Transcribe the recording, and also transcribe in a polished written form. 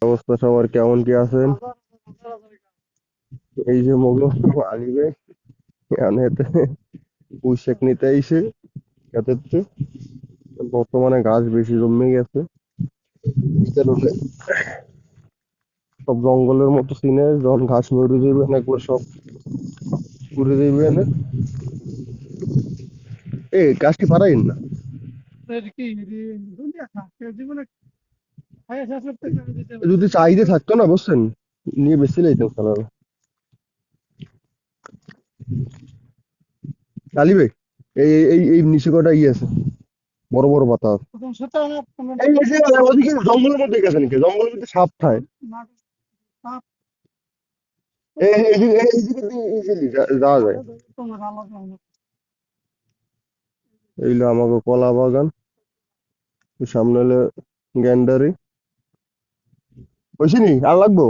অবস্থা সবার কেমন কি আছেন? এই যে মগ্ন আলিবে এতে পুঁইশাক নিতে আইছে খেতেতে। বর্তমানে গাছ বেশি জন্মে গেছে, এই কারণে সব জঙ্গলের মতো সিনে যখন ঘাস মরে যাবে না একবার সব ঘুরে যাবে না। এই গাছটি পারাইন না, যদি চাহিদা থাকতো না বুঝছেন, নিয়ে বেশি লাইতাম খেলার। আলিবে এই এই এই নিচে কটা ইয়ে আছে, বড় বড় পাতা আছে। এই যে ওদিকে জঙ্গলের মধ্যে গেছে নাকি, জঙ্গলের মধ্যে সাপ খায়। এইদিকে দিয়ে easily যাওয়া যায়। এইলো আমাকে কলা বাগান, সামনে হলে গ্যান্ডারি। হয়েছে নি আর লাগবো?